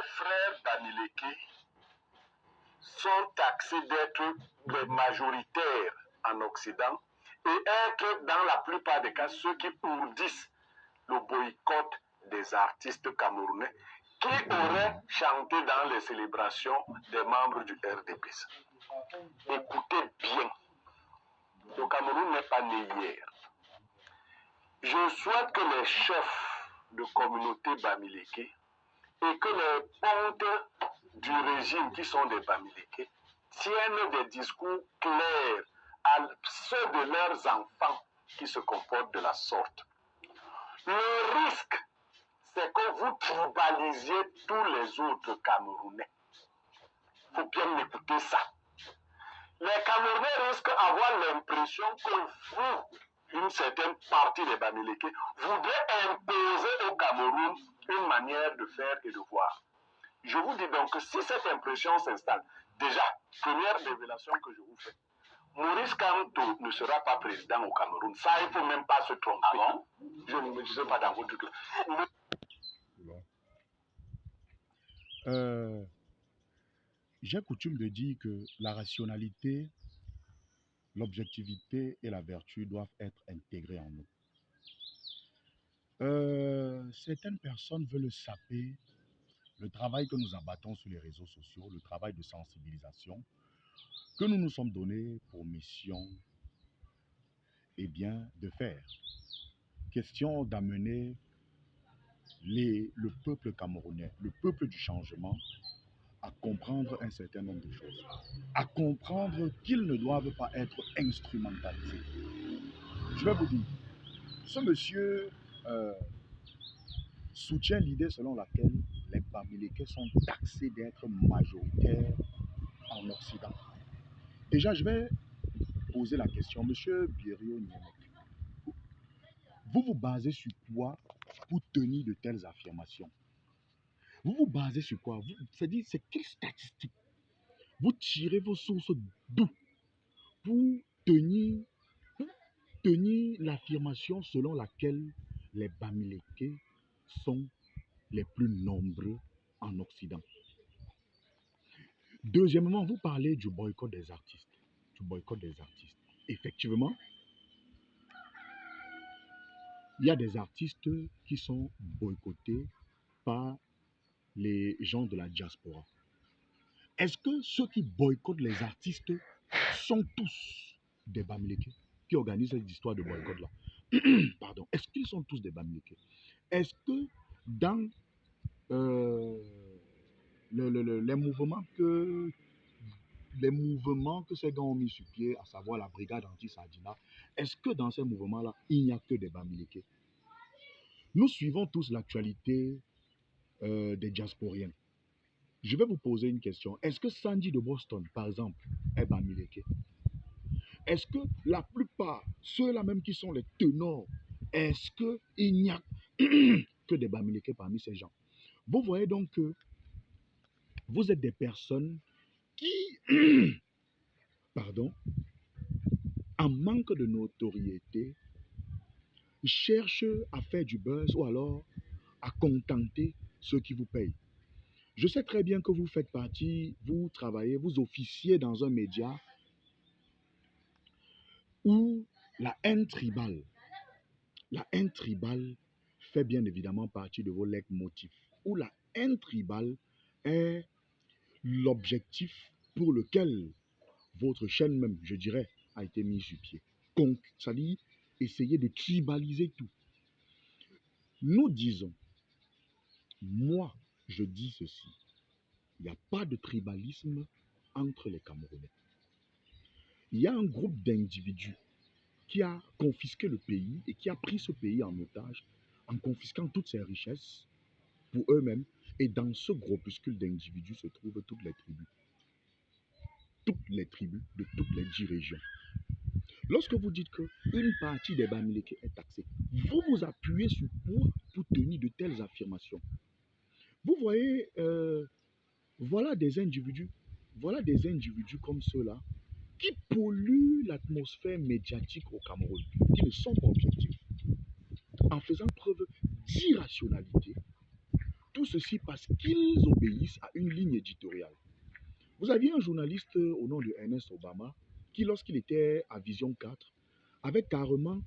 frères Bamileke sont taxés d'être les majoritaires en Occident et être dans la plupart des cas ceux qui ourdissent le boycott des artistes camerounais qui auraient chanté dans les célébrations des membres du RDPC. Écoutez bien, le Cameroun n'est pas né hier. Je souhaite que les chefs de communauté Bamileke et que les pontes du régime qui sont des Bamileke tiennent des discours clairs à ceux de leurs enfants qui se comportent de la sorte. Le risque, c'est que vous tribalisiez tous les autres Camerounais. Il faut bien écouter ça. Les Camerounais risquent d'avoir l'impression que vous, une certaine partie des Bamileke, voudrait imposer au Cameroun une manière de faire et de voir. Je vous dis donc que si cette impression s'installe, déjà, première révélation que je vous fais, Maurice Kamto ne sera pas président au Cameroun. Ça, il ne faut même pas se tromper. Ah bon? Je ne me disais pas dans votre truc. J'ai coutume de dire que la rationalité, l'objectivité et la vertu doivent être intégrées en nous. Certaines personnes veulent saper le travail que nous abattons sur les réseaux sociaux, le travail de sensibilisation que nous nous sommes donnés pour mission de faire. Question d'amener le peuple camerounais, le peuple du changement, à comprendre un certain nombre de choses, à comprendre qu'ils ne doivent pas être instrumentalisés. Je vais vous dire, ce monsieur soutient l'idée selon laquelle les Bamileke sont taxés d'être majoritaires en Occident. Déjà, je vais poser la question, monsieur Birio Niemek, vous vous basez sur quoi pour tenir de telles affirmations? Vous vous basez sur quoi? C'est-à-dire, c'est quelle statistique? Vous tirez vos sources d'où pour tenir l'affirmation selon laquelle les Bamileke sont les plus nombreux en Occident? Deuxièmement, vous parlez du boycott des artistes. Effectivement, il y a des artistes qui sont boycottés par les gens de la diaspora. Est-ce que ceux qui boycottent les artistes sont tous des Bamileke qui organisent cette histoire de boycott-là? Pardon. Est-ce qu'ils sont tous des Bamileke? Est-ce que dans les mouvements que ces gars ont mis sur pied, à savoir la brigade anti-Sardina, est-ce que dans ces mouvements-là, il n'y a que des Bamileke? Nous suivons tous l'actualité des diasporiens. Je vais vous poser une question. Est-ce que Sandy de Boston, par exemple, est Bamileke? Est-ce que la plupart, ceux-là même qui sont les ténors, est-ce qu'il n'y a que des Bamileke parmi ces gens? Vous voyez donc que vous êtes des personnes qui, en manque de notoriété, cherchent à faire du buzz ou alors à contenter ceux qui vous payent. Je sais très bien que vous faites partie, vous travaillez, vous officiez dans un média où la haine tribale fait bien évidemment partie de vos leitmotifs, où la haine tribale est l'objectif pour lequel votre chaîne même, je dirais, a été mise sur pied. Donc, c'est-à-dire essayer de tribaliser tout. Nous disons, moi, je dis ceci, il n'y a pas de tribalisme entre les Camerounais. Il y a un groupe d'individus qui a confisqué le pays et qui a pris ce pays en otage en confisquant toutes ses richesses pour eux-mêmes. Et dans ce groupuscule d'individus se trouvent toutes les tribus. Toutes les tribus de toutes les 10 régions. Lorsque vous dites qu'une partie des Bamileke est taxée, vous vous appuyez sur quoi pour tenir de telles affirmations? Vous voyez, voilà des individus comme ceux-là qui polluent l'atmosphère médiatique au Cameroun, qui ne sont pas objectifs, en faisant preuve d'irrationalité, Tout ceci parce qu'ils obéissent à une ligne éditoriale. Vous aviez un journaliste au nom de Ernest Obama qui, lorsqu'il était à Vision 4, avait carrément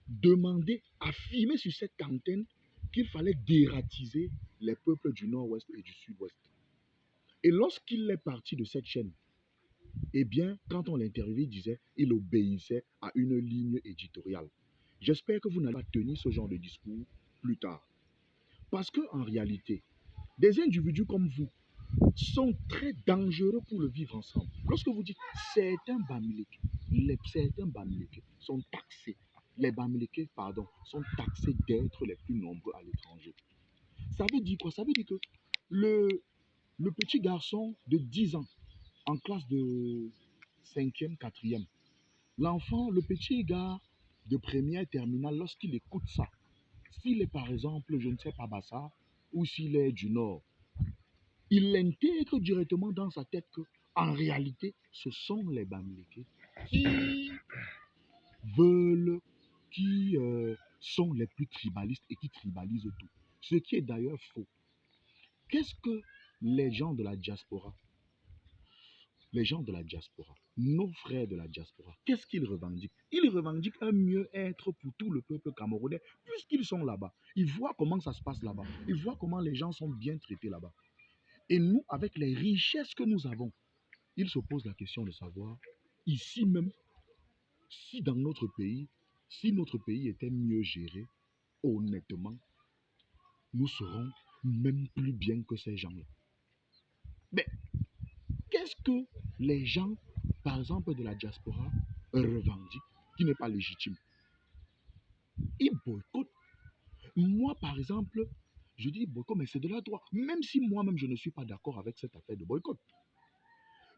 demandé, affirmé sur cette antenne qu'il fallait dératiser les peuples du Nord-Ouest et du Sud-Ouest. Et lorsqu'il est parti de cette chaîne, eh bien, quand on l'interviewait, il disait il obéissait à une ligne éditoriale. J'espère que vous n'allez pas tenir ce genre de discours plus tard. Parce qu'en réalité, des individus comme vous sont très dangereux pour le vivre ensemble. Lorsque vous dites certains Bamileke sont taxés, les Bamileke, pardon, sont taxés d'être les plus nombreux à l'étranger. Ça veut dire quoi? Ça veut dire que le, le petit garçon de 10 ans en classe de 5e, 4e, l'enfant, le petit gars de première terminale, lorsqu'il écoute ça, s'il est par exemple, je ne sais pas, Bassa, ou s'il est du Nord, il intègre directement dans sa tête que, en réalité, ce sont les Bamileke qui veulent, qui sont les plus tribalistes et qui tribalisent tout. Ce qui est d'ailleurs faux. Qu'est-ce que les gens de la diaspora, nos frères de la diaspora, qu'est-ce qu'ils revendiquent? Ils revendiquent un mieux-être pour tout le peuple camerounais, puisqu'ils sont là-bas. Ils voient comment ça se passe là-bas. Ils voient comment les gens sont bien traités là-bas. Et nous, avec les richesses que nous avons, ils se posent la question de savoir, ici même, si dans notre pays, si notre pays était mieux géré, honnêtement, nous serons même plus bien que ces gens-là. Mais qu'est-ce que les gens, par exemple, de la diaspora, revendiquent qui n'est pas légitime? Ils boycottent. Moi, par exemple, je dis boycott, mais c'est de la droite. Même si moi-même, je ne suis pas d'accord avec cette affaire de boycott.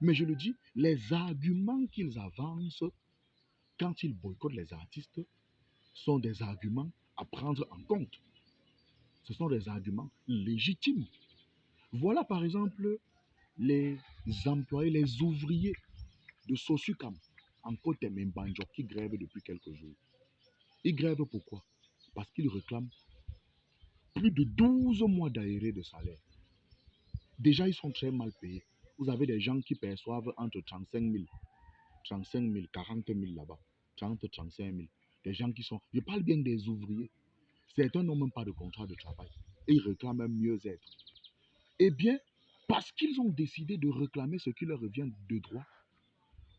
Mais je le dis, les arguments qu'ils avancent quand ils boycottent les artistes sont des arguments à prendre en compte. Ce sont des arguments légitimes. Voilà par exemple les employés, les ouvriers de Sosucam en Côte Membanjo qui grèvent depuis quelques jours. Ils grèvent pourquoi? Parce qu'ils réclament plus de 12 mois d'aéré de salaire. Déjà, ils sont très mal payés. Vous avez des gens qui perçoivent entre 35 000, 40 000 là-bas. 30, 35 000. Des gens qui sont... Je parle bien des ouvriers. Certains n'ont même pas de contrat de travail. Et ils réclament un mieux-être. Eh bien, parce qu'ils ont décidé de réclamer ce qui leur revient de droit,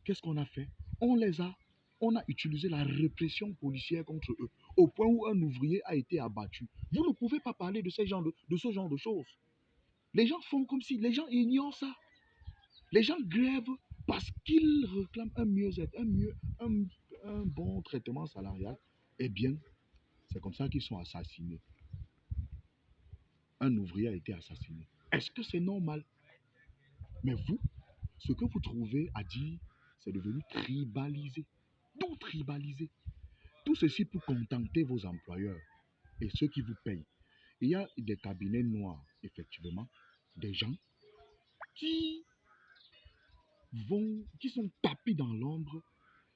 qu'est-ce qu'on a fait? On a utilisé la répression policière contre eux, au point où un ouvrier a été abattu. Vous ne pouvez pas parler de ce genre de choses. Les gens font comme si, les gens ignorent ça. Les gens grèvent parce qu'ils réclament un mieux-être, un bon traitement salarial. Eh bien, c'est comme ça qu'ils sont assassinés. Un ouvrier a été assassiné. Est-ce que c'est normal? Mais vous, ce que vous trouvez à dire, c'est devenu tribalisé. Donc tribalisé. Tout ceci pour contenter vos employeurs et ceux qui vous payent. Il y a des cabinets noirs, effectivement, des gens qui qui sont tapis dans l'ombre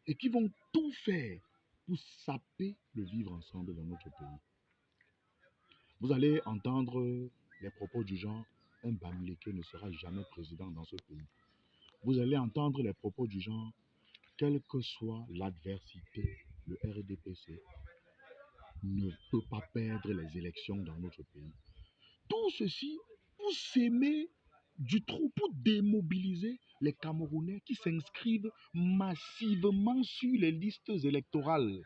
et qui vont tout faire pour saper le vivre ensemble dans notre pays. Vous allez entendre les propos du genre, un Bamileke ne sera jamais président dans ce pays. Vous allez entendre les propos du genre, quelle que soit l'adversité, le RDPC ne peut pas perdre les élections dans notre pays. Tout ceci pour s'aimer du trou, pour démobiliser les Camerounais qui s'inscrivent massivement sur les listes électorales.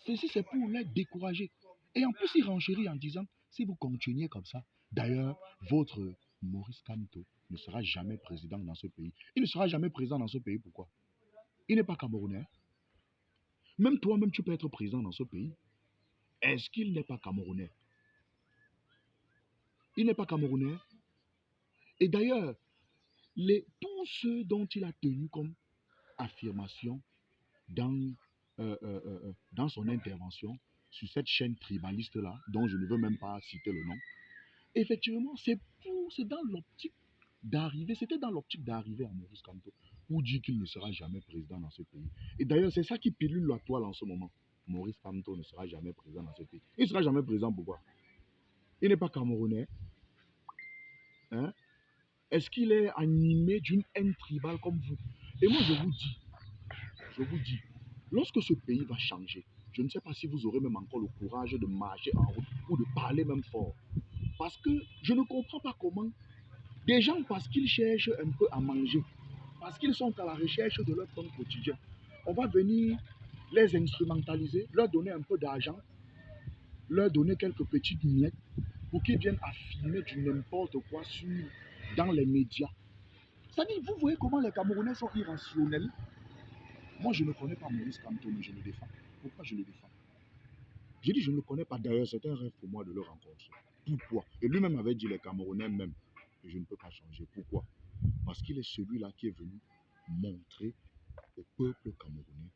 Ceci, c'est pour les décourager. Et en plus, ils renchérissent en disant, si vous continuez comme ça, d'ailleurs, votre Maurice Kamto ne sera jamais président dans ce pays. Il ne sera jamais président dans ce pays, pourquoi? Il n'est pas Camerounais. Même toi-même, tu peux être président dans ce pays. Est-ce qu'il n'est pas Camerounais? Il n'est pas Camerounais. Et d'ailleurs, tous ceux dont il a tenu comme affirmation dans son intervention sur cette chaîne tribaliste-là, dont je ne veux même pas citer le nom, effectivement, c'était dans l'optique d'arriver à Maurice Kamto pour dire qu'il ne sera jamais président dans ce pays. Et d'ailleurs, c'est ça qui pilule la toile en ce moment. Maurice Kamto ne sera jamais président dans ce pays. Il ne sera jamais président, pourquoi? Il n'est pas camerounais. Hein? Est-ce qu'il est animé d'une haine tribale comme vous? Et moi, je vous dis, lorsque ce pays va changer, je ne sais pas si vous aurez même encore le courage de marcher en route ou de parler même fort. Parce que je ne comprends pas comment des gens, parce qu'ils cherchent un peu à manger, parce qu'ils sont à la recherche de leur pain quotidien, on va venir les instrumentaliser, leur donner un peu d'argent, leur donner quelques petites miettes pour qu'ils viennent affirmer du n'importe quoi dans les médias. C'est-à-dire, vous voyez comment les Camerounais sont irrationnels. Moi, je ne connais pas Maurice Kamto, mais je le défends. Pourquoi je le défends? J'ai dit, je ne le connais pas. D'ailleurs, c'est un rêve pour moi de le rencontrer. Pourquoi? Et lui-même avait dit, les Camerounais même, que je ne peux pas changer. Pourquoi? Parce qu'il est celui-là qui est venu montrer au peuple camerounais,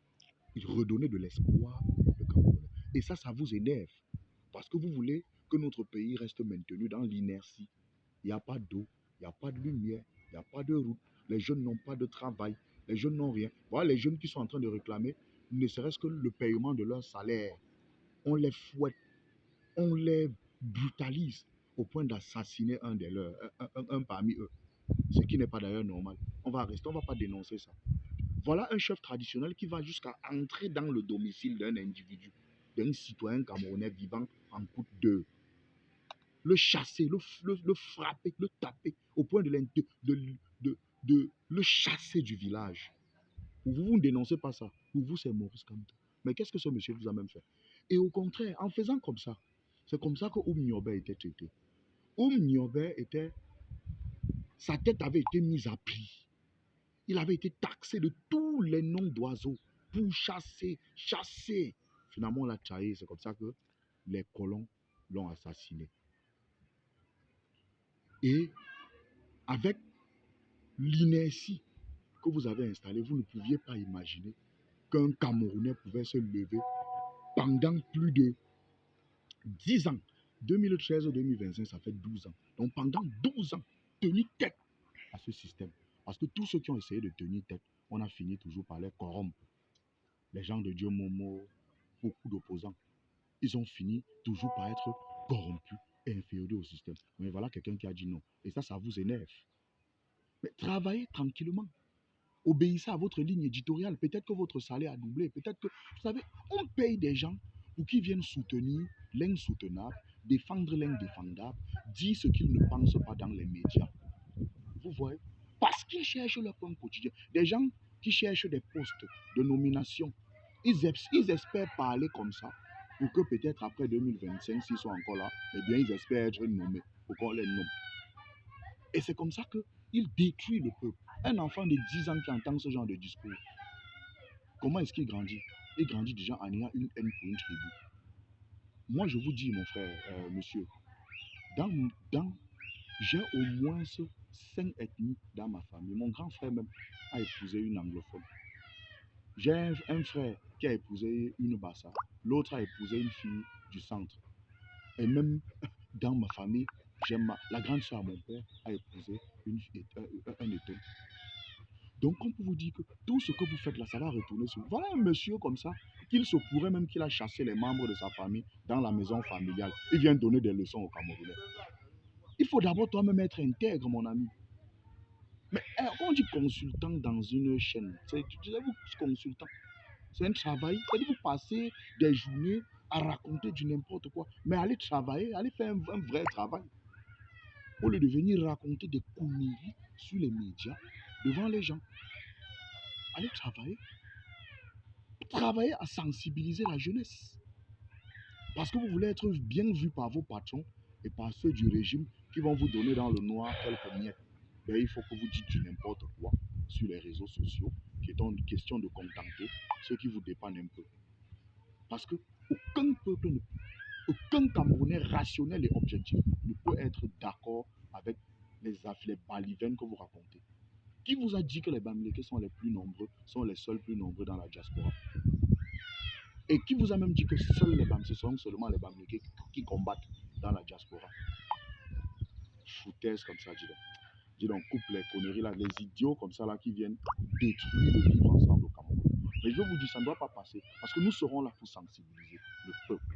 il redonnait de l'espoir au peuple camerounais. Et ça vous énerve. Parce que vous voulez que notre pays reste maintenu dans l'inertie. Il n'y a pas d'eau, il n'y a pas de lumière, il n'y a pas de route. Les jeunes n'ont pas de travail, les jeunes n'ont rien. Voilà les jeunes qui sont en train de réclamer, ne serait-ce que le paiement de leur salaire. On les fouette, on les brutalise au point d'assassiner un des leurs, un parmi eux. Ce qui n'est pas d'ailleurs normal. On va rester, on ne va pas dénoncer ça. Voilà un chef traditionnel qui va jusqu'à entrer dans le domicile d'un individu, d'un citoyen camerounais vivant en Côte d'Or, le chasser, le frapper, le taper, au point de le chasser du village. Pour vous, vous ne dénoncez pas ça. Pour vous, c'est Maurice Kamto. Mais qu'est-ce que ce monsieur vous a même fait? Et au contraire, en faisant comme ça, c'est comme ça que Oum Niobé était traité. Oum Niobé sa tête avait été mise à prix. Il avait été taxé de tous les noms d'oiseaux pour chasser. Finalement, on l'a taillé. C'est comme ça que les colons l'ont assassiné. Et avec l'inertie que vous avez installée, vous ne pouviez pas imaginer qu'un Camerounais pouvait se lever pendant plus de 10 ans. 2013-2025, ça fait 12 ans. Donc pendant 12 ans, tenir tête à ce système. Parce que tous ceux qui ont essayé de tenir tête, on a fini toujours par les corrompre. Les gens de Dieu Momo, beaucoup d'opposants, ils ont fini toujours par être corrompus et inférieurs au système. Mais voilà quelqu'un qui a dit non. Et ça vous énerve. Mais travaillez tranquillement. Obéissez à votre ligne éditoriale. Peut-être que votre salaire a doublé. Peut-être que, vous savez, on paye des gens pour qu'ils viennent soutenir l'insoutenable, défendre l'indéfendable, dire ce qu'ils ne pensent pas dans les médias. Vous voyez? Parce qu'ils cherchent leur pain quotidien. Des gens qui cherchent des postes de nomination, ils espèrent parler comme ça pour que peut-être après 2025, s'ils sont encore là, eh bien, ils espèrent être nommés pour qu'on les nomme. Et c'est comme ça qu'il détruit le peuple. Un enfant de 10 ans qui entend ce genre de discours, comment est-ce qu'il grandit? Il grandit déjà en ayant une haine pour une tribu. Moi, je vous dis, mon frère, monsieur, j'ai au moins 5 ethnies dans ma famille. Mon grand frère même a épousé une anglophone. J'ai un frère qui a épousé une Bassa. L'autre a épousé une fille du centre. Et même dans ma famille, la grande soeur à mon père a épousé un Éton. Donc, on peut vous dire que tout ce que vous faites là, ça va retourner sur vous. Voilà un monsieur comme ça, qu'il se pourrait même qu'il a chassé les membres de sa famille dans la maison familiale. Il vient donner des leçons aux Camerounais. Il faut d'abord toi-même être intègre, mon ami. Mais quand on dit consultant dans une chaîne, vous consultant, c'est un travail. C'est-à-dire vous passez des journées à raconter du n'importe quoi. Mais allez travailler, allez faire un vrai travail. Au lieu de venir raconter des conneries sur les médias devant les gens. Allez travailler. Travaillez à sensibiliser la jeunesse. Parce que vous voulez être bien vu par vos patrons et par ceux du régime qui vont vous donner dans le noir quelques miettes. Ben, il faut que vous dites du n'importe quoi sur les réseaux sociaux, qui est une question de contenter ceux qui vous dépannent un peu. Parce que aucun Camerounais rationnel et objectif ne peut être d'accord avec les balivernes que vous racontez. Qui vous a dit que les Bamileke sont les plus nombreux, sont les seuls plus nombreux dans la diaspora? Et qui vous a même dit que seuls les Bamileke, ce sont seulement les Bamileke qui combattent dans la diaspora? Foutaise comme ça, dis donc, coupe les conneries là, les idiots comme ça là qui viennent détruire le vivre ensemble au Cameroun. Mais je vous dis, ça ne doit pas passer, parce que nous serons là pour sensibiliser le peuple.